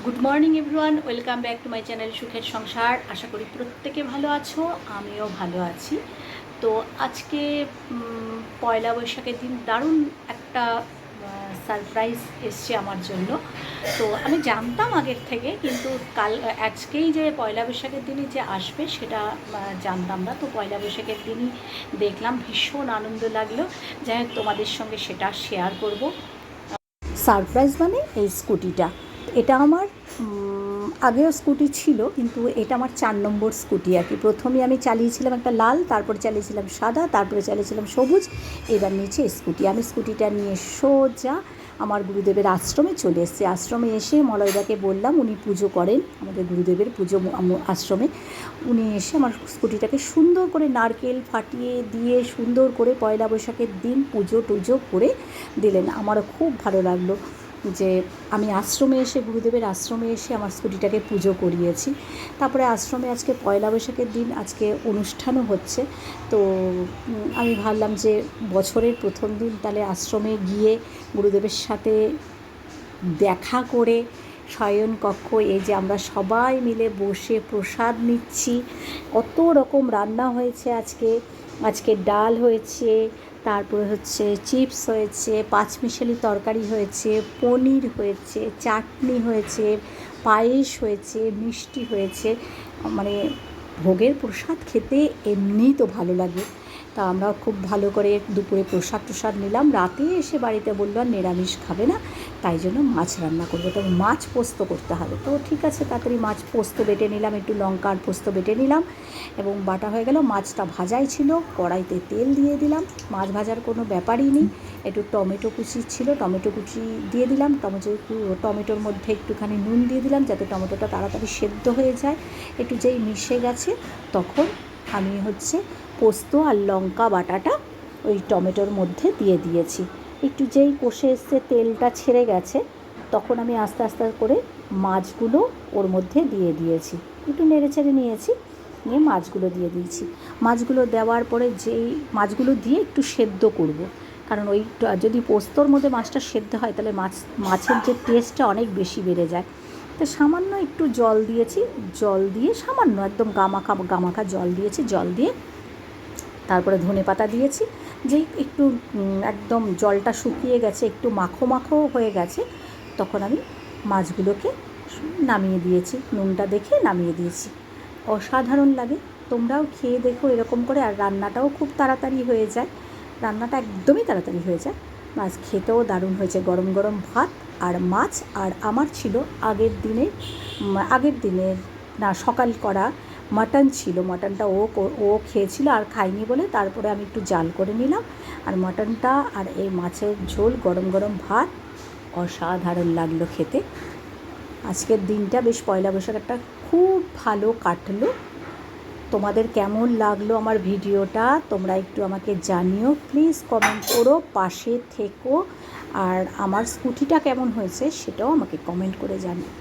Good morning everyone, welcome back to my channel সুখের সংসার। আশা করি প্রত্যেকে ভালো আছো, আমিও ভালো আছি। তো আজকে পয়লা বৈশাখের দিন দারুণ একটা সারপ্রাইজ এসছে আমার জন্য। তো আমি জানতাম আগের থেকে, কিন্তু আজকেই যে পয়লা বৈশাখের দিনই যে আসবে সেটা জানতাম না। তো পয়লা বৈশাখের দিনই দেখলাম, ভীষণ আনন্দ লাগলো। যাই হোক, তোমাদের সঙ্গে সেটা শেয়ার করব। সারপ্রাইজ মানে এই স্কুটিটা, এটা আমার আগেও স্কুটি ছিল, কিন্তু এটা আমার 4 নম্বর স্কুটি আর কি। প্রথমে আমি চালিয়েছিলাম একটা লাল, তারপরে চালিয়েছিলাম সাদা, তারপরে চালিয়েছিলাম সবুজ, এবার নিয়েছি স্কুটি। আমি স্কুটিটা নিয়ে সোজা আমার গুরুদেবের আশ্রমে চলে এসেছি। আশ্রমে এসে মলয়দাকে বললাম, উনি পুজো করেন আমাদের গুরুদেবের পুজো আশ্রমে। উনি এসে আমার স্কুটিটাকে সুন্দর করে নারকেল ফাটিয়ে দিয়ে সুন্দর করে পয়লা বৈশাখের দিন পুজো টুজো করে দিলেন। আমারও খুব ভালো লাগলো যে আমি আশ্রমে এসে, গুরুদেবের আশ্রমে এসে আমার স্কুটিটাকে পুজো করিয়েছি। তারপরে আশ্রমে আজকে পয়লা বৈশাখের দিন, আজকে অনুষ্ঠানও হচ্ছে। তো আমি ভাবলাম যে বছরের প্রথম দিন তাহলে আশ্রমে গিয়ে গুরুদেবের সাথে দেখা করে শয়নকক্ষ, এই যে আমরা সবাই মিলে বসে প্রসাদ নিচ্ছি, কত রকম রান্না হয়েছে আজকে ডাল হয়েছে, তারপরে হচ্ছে চিপস হয়েছে, পাঁচমিশালি তরকারি হয়েছে, পনির হয়েছে, চাটনি হয়েছে, পায়েস হয়েছে, মিষ্টি হয়েছে। মানে ভোগের প্রসাদ খেতে এমনিই তো ভালো লাগে। তা আমরা খুব ভালো করে দুপুরে প্রসাদ নিলাম। রাতে এসে বাড়িতে বললো আর নিরামিষ খাবে না, তাই জন্য মাছ রান্না করবো। তো মাছ পোস্ত করতে হবে। তো ঠিক আছে, তাড়াতাড়ি মাছ পোস্ত বেটে নিলাম, একটু লঙ্কা আর পোস্ত বেটে নিলাম এবং বাটা হয়ে গেল। মাছটা ভাজাই ছিল, কড়াইতে তেল দিয়ে দিলাম। মাছ ভাজার কোনো ব্যাপারই নেই। একটু টমেটো কুচি ছিল, টমেটো কুচি দিয়ে দিলাম। টমেটোর মধ্যে একটুখানি নুন দিয়ে দিলাম যাতে টমেটোটা তাড়াতাড়ি সেদ্ধ হয়ে যায়। একটু যেই মিশে গেছে তখন আমি পোস্ত আর লঙ্কা বাটাটা ওই টমেটোর মধ্যে দিয়ে দিয়েছি। একটু যেই কষে এসছে, তেলটা ছেড়ে গেছে, তখন আমি আস্তে আস্তে করে মাছগুলো ওর মধ্যে দিয়ে দিয়েছি। একটু নেড়ে চেড়ে নিয়েছি, নিয়ে মাছগুলো দিয়ে দিয়েছি। মাছগুলো দেওয়ার পরে যেই মাছগুলো দিয়ে একটু সেদ্ধ করব, কারণ ওই যদি পোস্তর মধ্যে মাছটা সেদ্ধ হয় তাহলে মাছের যে টেস্টটা অনেক বেশি বেড়ে যায়। তো সামান্য একটু জল দিয়েছি, জল দিয়ে সামান্য একদম গামাখা জল দিয়েছি। জল দিয়ে তারপরে ধনেপাতা দিয়েছি। যেই একটু একদম জলটা শুকিয়ে গেছে, একটু মাখো মাখো হয়ে গেছে, তখন আমি মাছগুলোকে নামিয়ে দিয়েছি। নুনটা দেখে নামিয়ে দিয়েছি। অসাধারণ লাগে, তোমরাও খেয়ে দেখো এরকম করে। আর রান্নাটাও খুব তাড়াতাড়ি হয়ে যায়, রান্নাটা একদমই তাড়াতাড়ি হয়ে যায়। মাছ খেতেও দারুণ হয়েছে। গরম গরম ভাত আর মাছ। আর আমার ছিল আগের দিনের না, সকাল করা মাটন ছিল। মাটনটা ও খেয়েছিল আর খাইনি বলে তারপরে আমি একটু জাল করে নিলাম। আর মাটনটা আর এই মাছের ঝোল, গরম গরম ভাত, অসাধারণ লাগলো খেতে। আজকের দিনটা বেশ, পয়লা বৈশাখটা খুব ভালো কাটলো। তোমাদের কেমন লাগলো আমার ভিডিওটা তোমরা একটু আমাকে জানিও, প্লিজ কমেন্ট করো, পাশে থেকো। আর আমার স্কুটিটা কেমন হয়েছে সেটাও আমাকে কমেন্ট করে জানিও।